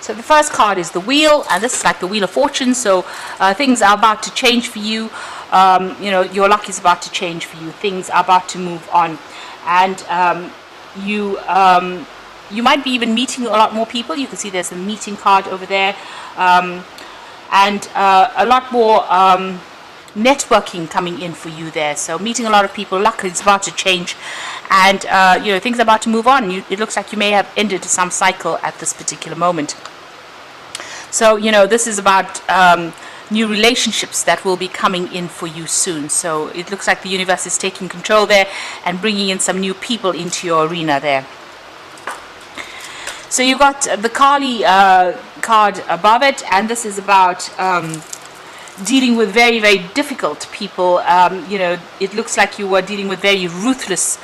So the first card is the Wheel, and this is like the Wheel of Fortune. So things are about to change for you. Your luck is about to change for you. Things are about to move on, and you might be even meeting a lot more people. You can see there's a meeting card over there, and a lot more networking coming in for you there. So meeting a lot of people, luck is about to change, and things are about to move on. It looks like you may have ended some cycle at this particular moment. So this is about new relationships that will be coming in for you soon. So it looks like the universe is taking control there and bringing in some new people into your arena there. So you got the Kali card above it, and this is about dealing with very, very difficult people. It looks like you were dealing with very ruthless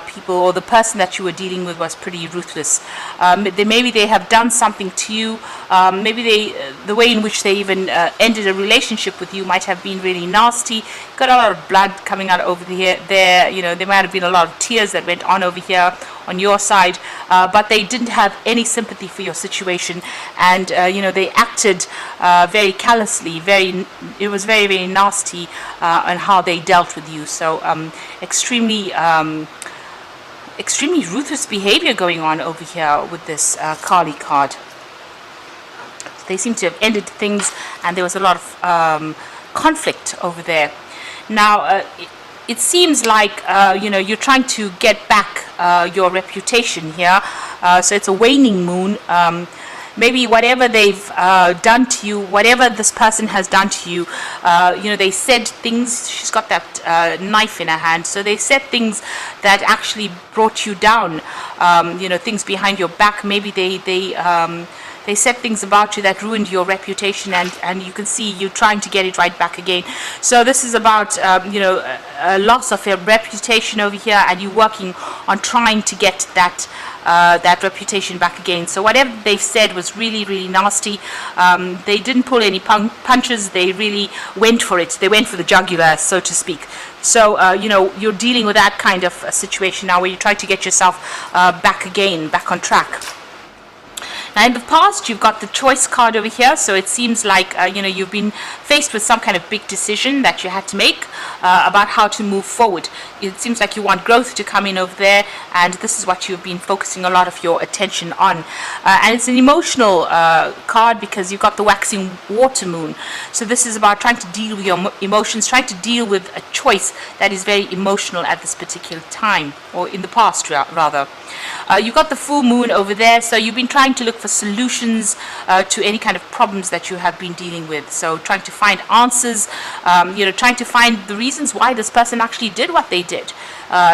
people, or the person that you were dealing with was pretty ruthless. Maybe they have done something to you. Maybe the way in which they even ended a relationship with you might have been really nasty. Got a lot of blood coming out over there. There might have been a lot of tears that went on over here on your side, but they didn't have any sympathy for your situation, and they acted very callously. It was very, very nasty on how they dealt with you. So extremely ruthless behavior going on over here with this Kali card. They seem to have ended things, and there was a lot of conflict over there. Now it seems like you're trying to get back your reputation here. So it's a waning moon. Maybe whatever they've done to you, whatever this person has done to you, they said things. She's got that knife in her hand, so they said things that actually brought you down. Things behind your back. Maybe they said things about you that ruined your reputation, and you can see you trying to get it right back again. So this is about a loss of your reputation over here, and you working on trying to get that reputation back again. So whatever they said was really, really nasty. They didn't pull any punches. They really went for it. They went for the jugular, so to speak. So you're dealing with that kind of a situation now, where you try to get yourself back on track. Now, in the past, you've got the Choice card over here, so it seems like you've been faced with some kind of big decision that you had to make about how to move forward. It seems like you want growth to come in over there, and this is what you've been focusing a lot of your attention on. And it's an emotional card, because you've got the Waxing Water Moon. So this is about trying to deal with your emotions, trying to deal with a choice that is very emotional at this particular time, or in the past rather. You've got the Full Moon over there, so you've been trying to look for solutions to any kind of problems that you have been dealing with. So trying to find answers, trying to find the reasons why this person actually did what they did,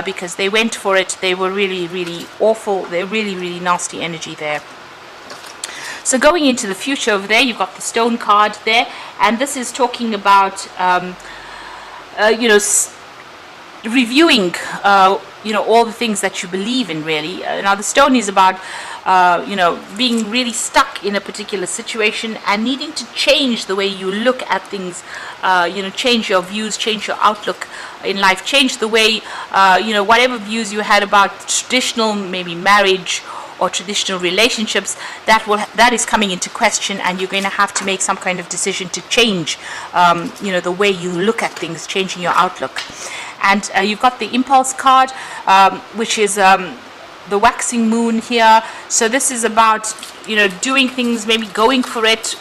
because they went for it. They were really, really awful. They're really, really nasty energy there. So going into the future over there, you've got the Stone card there, and this is talking about reviewing all the things that you believe in, really. Now the Stone is about being really stuck in a particular situation and needing to change the way you look at things, change your views, change your outlook in life, change the way whatever views you had about traditional, maybe marriage or traditional relationships, that is coming into question, and you're going to have to make some kind of decision to change the way you look at things, changing your outlook. And you've got the Impulse card, which is the Waxing Moon here. So this is about doing things, maybe going for it,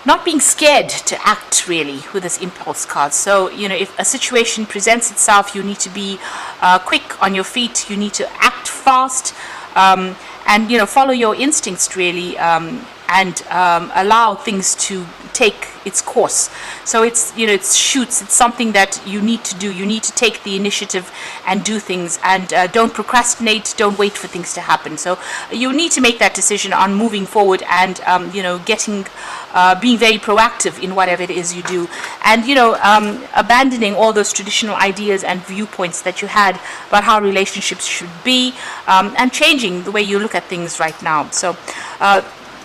not being scared to act, really, with this Impulse card. So if a situation presents itself, you need to be quick on your feet. You need to act fast, and follow your instincts, really, and allow things to take its course. So it's it's something that you need to do. You need to take the initiative and do things, and don't procrastinate. Don't wait for things to happen. So you need to make that decision on moving forward, and being very proactive in whatever it is you do, and abandoning all those traditional ideas and viewpoints that you had about how relationships should be, and changing the way you look at things right now. So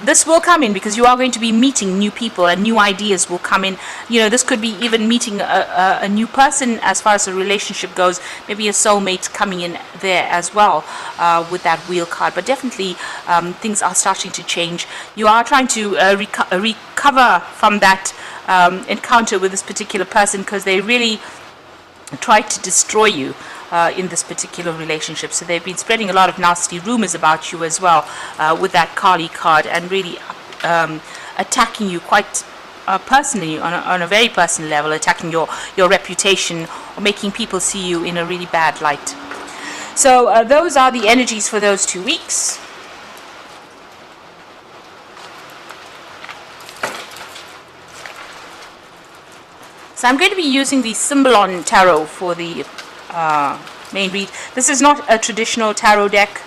this will come in because you are going to be meeting new people and new ideas will come in. This could be even meeting a new person as far as a relationship goes, maybe a soulmate coming in there as well with that wheel card. But definitely things are starting to change. You are trying to recover from that encounter with this particular person because they really tried to destroy you in this particular relationship. So they've been spreading a lot of nasty rumors about you as well with that Kali card, and really attacking you quite personally on a very personal level, attacking your reputation or making people see you in a really bad light. So those are the energies for those 2 weeks. So I'm going to be using the Symbolon Tarot for the main read. This is not a traditional tarot deck.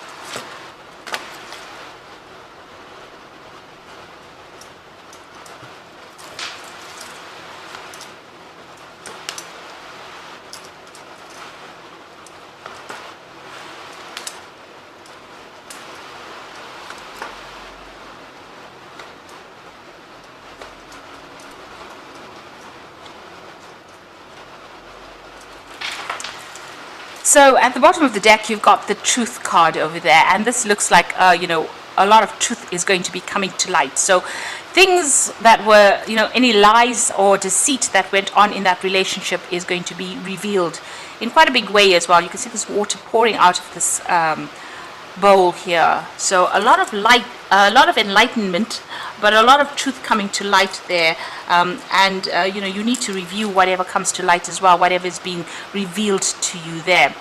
So at the bottom of the deck, you've got the Truth card over there, and this looks like, a lot of truth is going to be coming to light. So things that were, any lies or deceit that went on in that relationship is going to be revealed in quite a big way as well. You can see this water pouring out of this bowl here. So a lot of light, a lot of enlightenment, but a lot of truth coming to light there. You need to review whatever comes to light as well, whatever is being revealed to you there.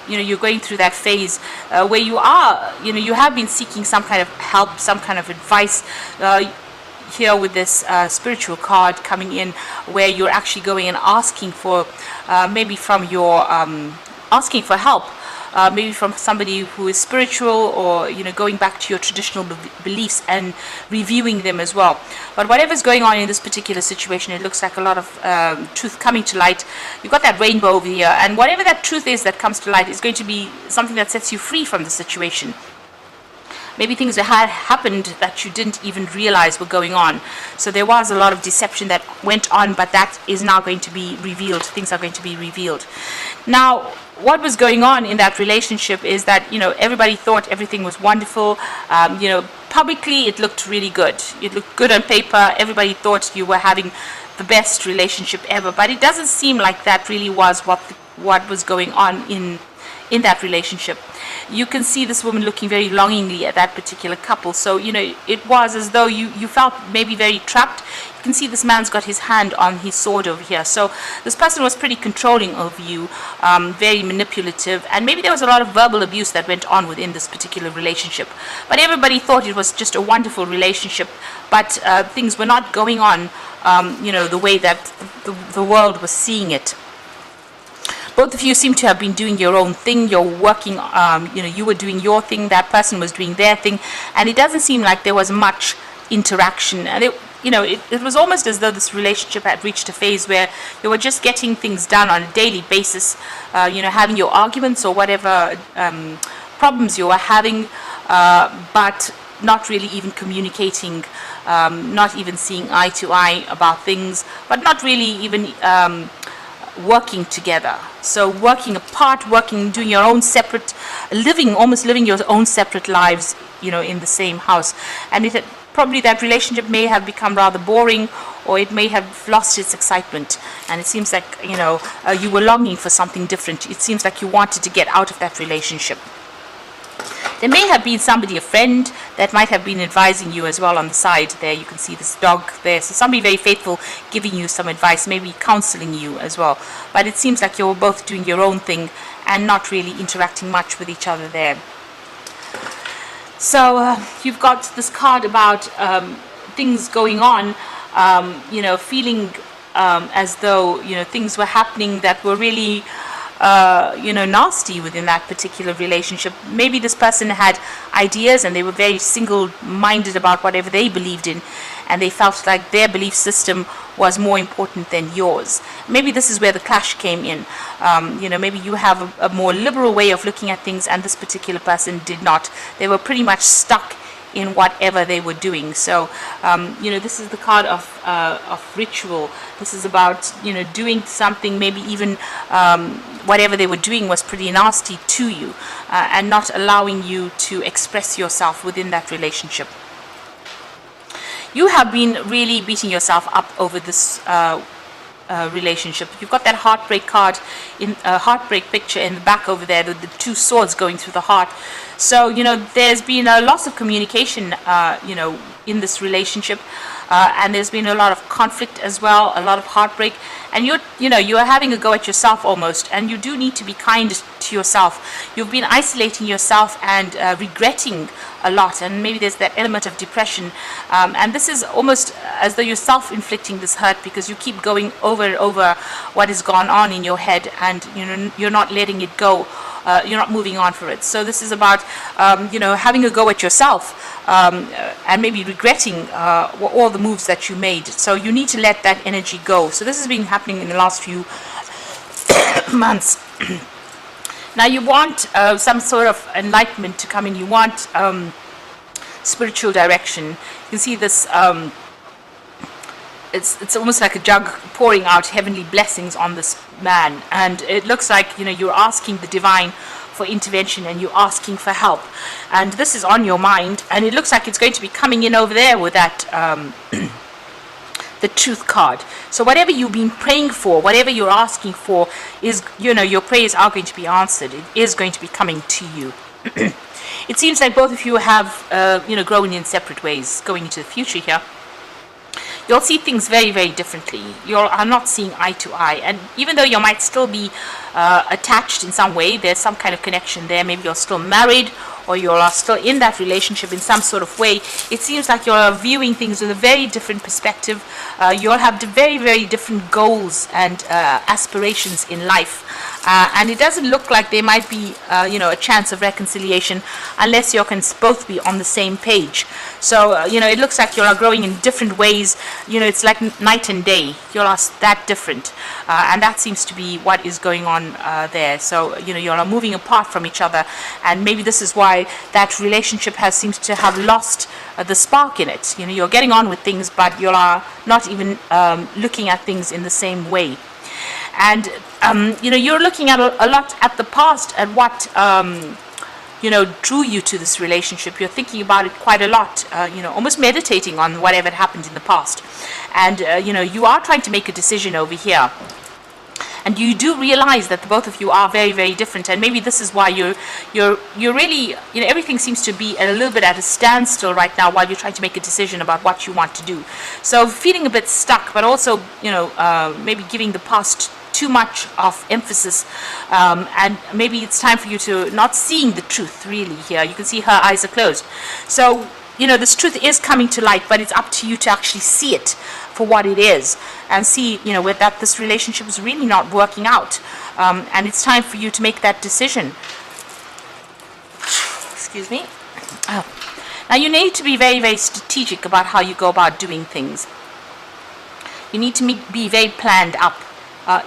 You're going through that phase where you are, you have been seeking some kind of help, some kind of advice. Here with this spiritual card coming in, where you're actually going and asking for, maybe from your, asking for help. Maybe from somebody who is spiritual, or going back to your traditional beliefs and reviewing them as well. But whatever's going on in this particular situation, it looks like a lot of truth coming to light. You've got that rainbow over here, and whatever that truth is that comes to light is going to be something that sets you free from the situation. Maybe things that had happened that you didn't even realize were going on. So there was a lot of deception that went on, but that is now going to be revealed. Things are going to be revealed. Now, what was going on in that relationship is that, everybody thought everything was wonderful. Publicly it looked really good. It looked good on paper. Everybody thought you were having the best relationship ever. But it doesn't seem like that really was what was going on in that relationship. You can see this woman looking very longingly at that particular couple. So, it was as though you felt maybe very trapped. You can see this man's got his hand on his sword over here. So this person was pretty controlling of you, very manipulative, and maybe there was a lot of verbal abuse that went on within this particular relationship. But everybody thought it was just a wonderful relationship, but things were not going on, the way that the world was seeing it. Both of you seem to have been doing your own thing. You're working, you were doing your thing, that person was doing their thing, and it doesn't seem like there was much interaction. And it was almost as though this relationship had reached a phase where you were just getting things done on a daily basis, having your arguments or whatever problems you were having, but not really even communicating, not even seeing eye to eye about things, but not really even working together. So working apart, doing your own separate, almost living your own separate lives, in the same house. And probably that relationship may have become rather boring, or it may have lost its excitement. And it seems like, you were longing for something different. It seems like you wanted to get out of that relationship. There may have been somebody, a friend, that might have been advising you as well on the side there. You can see this dog there. So somebody very faithful giving you some advice, maybe counseling you as well. But it seems like you were both doing your own thing and not really interacting much with each other there. So you've got this card about things going on, feeling as though, things were happening that were really nasty within that particular relationship. Maybe this person had ideas and they were very single-minded about whatever they believed in, and they felt like their belief system was more important than yours. Maybe this is where the clash came in. Maybe you have a more liberal way of looking at things, and this particular person did not. They were pretty much stuck in whatever they were doing. So this is the card of ritual. This is about doing something, maybe even whatever they were doing was pretty nasty to you, and not allowing you to express yourself within that relationship. You have been really beating yourself up over this relationship. You've got that heartbreak card, in a heartbreak picture in the back over there, with the two swords going through the heart. So there's been a loss of communication in this relationship, and there's been a lot of conflict as well, a lot of heartbreak, and you're having a go at yourself almost, and you do need to be kind to yourself. You've been isolating yourself and regretting a lot, and maybe there's that element of depression, and this is almost as though you're self-inflicting this hurt, because you keep going over and over what has gone on in your head, and you're not letting it go. You're not moving on for it. So this is about having a go at yourself, and maybe regretting all the moves that you made. So you need to let that energy go. So this has been happening in the last few months. Now you want some sort of enlightenment to come in. You want spiritual direction. You can see this. It's almost like a jug pouring out heavenly blessings on this man, and it looks like you're asking the divine for intervention, and you're asking for help, and this is on your mind, and it looks like it's going to be coming in over there with that the truth card. So whatever you've been praying for, whatever you're asking for, is your prayers are going to be answered. It is going to be coming to you. It seems like both of you have grown in separate ways going into the future here. You'll see things very, very differently. You are not seeing eye to eye. And even though you might still be attached in some way, there's some kind of connection there. Maybe you're still married, or you're still in that relationship in some sort of way. It seems like you're viewing things with a very different perspective. You'll have very, very different goals and aspirations in life. And it doesn't look like there might be, a chance of reconciliation unless you can both be on the same page. So, it looks like you are growing in different ways. It's like night and day. You are that different. And that seems to be what is going on there. So, you are moving apart from each other. And maybe this is why that relationship seems to have lost the spark in it. You're getting on with things, but you are not even looking at things in the same way. And you're looking at a lot at the past, and what drew you to this relationship. You're thinking about it quite a lot, almost meditating on whatever happened in the past. And you are trying to make a decision over here. And you do realize that the both of you are very, very different, and maybe this is why you're really, everything seems to be a little bit at a standstill right now while you're trying to make a decision about what you want to do. So feeling a bit stuck, but also, maybe giving the past too much of emphasis, and maybe it's time for you to not seeing the truth really here. You can see her eyes are closed. So this truth is coming to light, but it's up to you to actually see it for what it is, and see, with that this relationship is really not working out, and it's time for you to make that decision. Excuse me. Now you need to be very, very strategic about how you go about doing things. You need to be very planned up.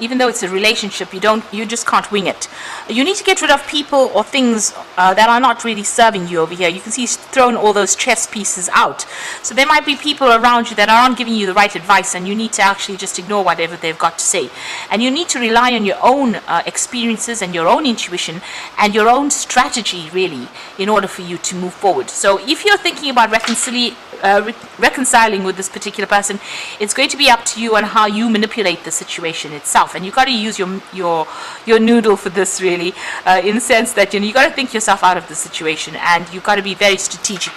Even though it's a relationship, you just can't wing it. You need to get rid of people or things that are not really serving you over here. You can see he's thrown all those chess pieces out. So there might be people around you that aren't giving you the right advice, and you need to actually just ignore whatever they've got to say. And you need to rely on your own experiences and your own intuition and your own strategy, really, in order for you to move forward. So if you're thinking about reconciling with this particular person, it's going to be up to you on how you manipulate the situation itself, and you've got to use your noodle for this, really, in the sense that you got to think yourself out of the situation, and you've got to be very strategic.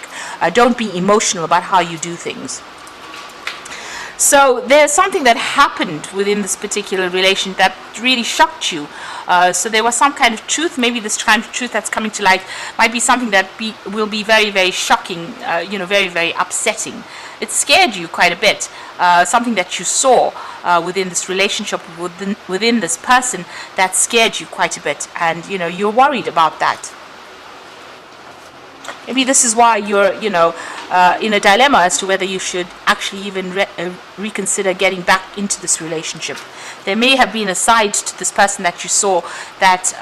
Don't be emotional about how you do things. So there's something that happened within this particular relation that really shocked you. So there was some kind of truth. Maybe this kind of truth that's coming to light might be something that will be very, very shocking, very, very upsetting. It scared you quite a bit. Something that you saw within this relationship, within this person, that scared you quite a bit, and you're worried about that. Maybe this is why you're in a dilemma as to whether you should actually even reconsider getting back into this relationship. There may have been a side to this person that you saw that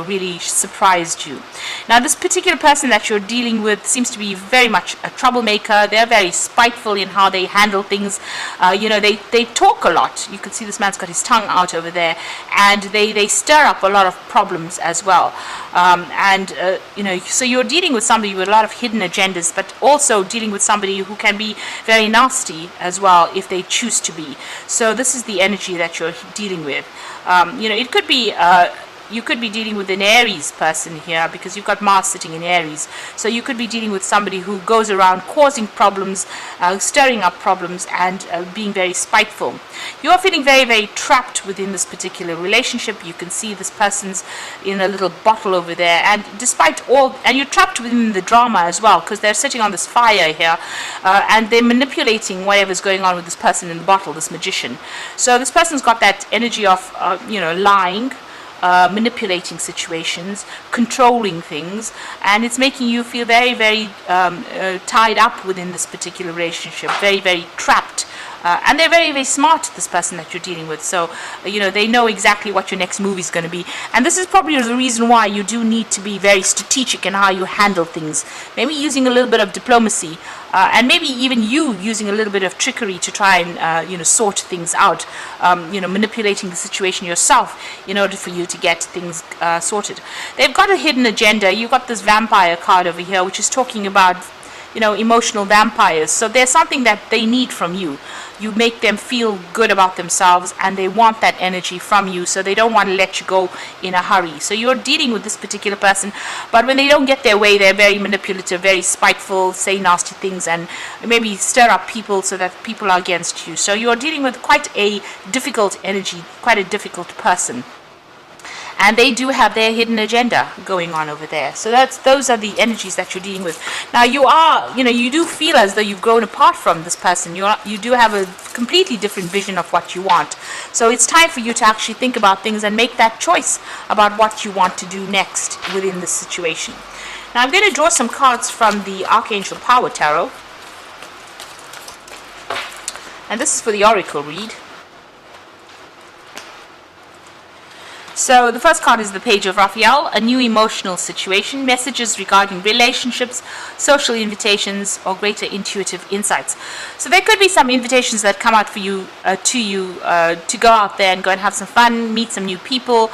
really surprised you. Now, this particular person that you're dealing with seems to be very much a troublemaker. They're very spiteful in how they handle things. They talk a lot. You can see this man's got his tongue out over there, and they stir up a lot of problems as well. So you're dealing with somebody with a lot of hidden agendas, but also dealing with somebody who can be very nasty as well if they choose to be. So this is the energy that you're dealing with. It could be you could be dealing with an Aries person here, because you've got Mars sitting in Aries. So you could be dealing with somebody who goes around causing problems, stirring up problems, and being very spiteful. You are feeling very, very trapped within this particular relationship. You can see this person's in a little bottle over there, and and you're trapped within the drama as well, because they're sitting on this fire here, and they're manipulating whatever's going on with this person in the bottle, this magician. So this person's got that energy of lying, manipulating situations, controlling things, and it's making you feel very, very tied up within this particular relationship, very, very trapped. And they're very, very smart, this person that you're dealing with. So, they know exactly what your next move is going to be. And this is probably the reason why you do need to be very strategic in how you handle things. Maybe using a little bit of diplomacy, and maybe even you using a little bit of trickery to try and, sort things out. Manipulating the situation yourself in order for you to get things sorted. They've got a hidden agenda. You've got this vampire card over here, which is talking about emotional vampires. So there's something that they need from you. You make them feel good about themselves, and they want that energy from you, so they don't want to let you go in a hurry. So you're dealing with this particular person, but when they don't get their way, they're very manipulative, very spiteful, say nasty things, and maybe stir up people so that people are against you. So you're dealing with quite a difficult energy, quite a difficult person. And they do have their hidden agenda going on over there. So those are the energies that you're dealing with. Now you do feel as though you've grown apart from this person. You do have a completely different vision of what you want. So it's time for you to actually think about things and make that choice about what you want to do next within this situation. Now I'm going to draw some cards from the Archangel Power Tarot. And this is for the Oracle read. So the first card is the Page of Raphael, a new emotional situation, messages regarding relationships, social invitations, or greater intuitive insights. So there could be some invitations that come out for you, to go out there and go and have some fun, meet some new people,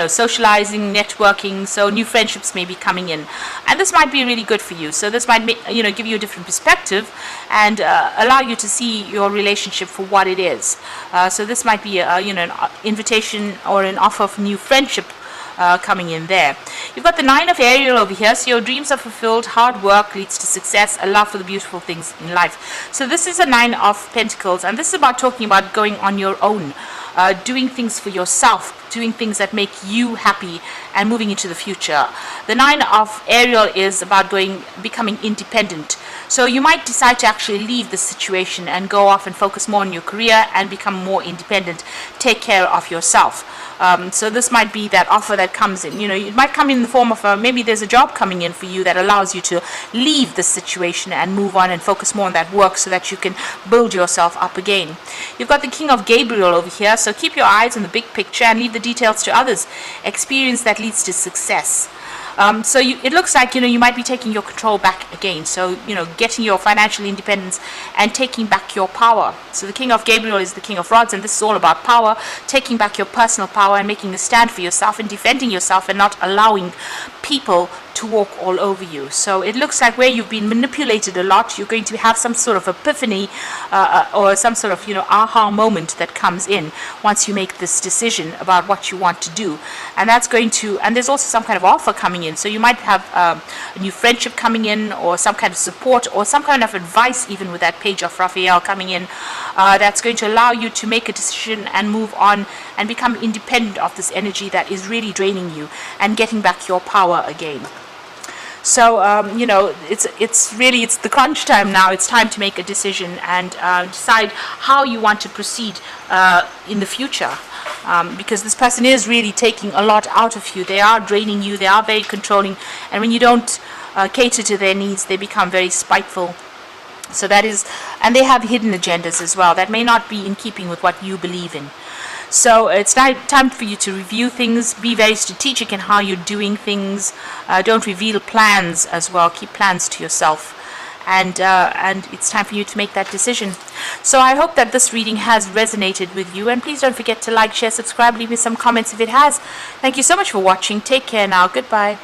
socializing, networking. So new friendships may be coming in, and this might be really good for you. So this might give you a different perspective and allow you to see your relationship for what it is. So this might be an invitation or an offer of new friendship coming in there. You've got the Nine of Ariel over here. So your dreams are fulfilled, hard work leads to success, a love for the beautiful things in life. So this is a Nine of Pentacles, and this is about talking about going on your own, doing things for yourself, doing things that make you happy, and moving into the future. The Nine of Ariel is about becoming independent. So you might decide to actually leave the situation and go off and focus more on your career and become more independent, take care of yourself. So this might be that offer that comes in. It might come in the form of maybe there's a job coming in for you that allows you to leave the situation and move on and focus more on that work so that you can build yourself up again. You've got the King of Gabriel over here. So keep your eyes on the big picture and leave the details to others. Experience that leads to success. It looks like, you might be taking your control back again. So, getting your financial independence and taking back your power. So the King of Gabriel is the King of Rods, and this is all about power, taking back your personal power and making a stand for yourself and defending yourself and not allowing people to walk all over you. So it looks like where you've been manipulated a lot, you're going to have some sort of epiphany or some sort of aha moment that comes in once you make this decision about what you want to do. And there's also some kind of offer coming in. So you might have a new friendship coming in, or some kind of support, or some kind of advice, even with that Page of Raphael coming in, that's going to allow you to make a decision and move on and become independent of this energy that is really draining you and getting back your power again. So, it's the crunch time now. It's time to make a decision and decide how you want to proceed in the future. Because this person is really taking a lot out of you. They are draining you. They are very controlling. And when you don't cater to their needs, they become very spiteful So that is, and they have hidden agendas as well that may not be in keeping with what you believe in. So it's time for you to review things, be very strategic in how you're doing things. Don't reveal plans as well. Keep plans to yourself. And it's time for you to make that decision. So I hope that this reading has resonated with you. And please don't forget to like, share, subscribe, leave me some comments if it has. Thank you so much for watching. Take care now. Goodbye.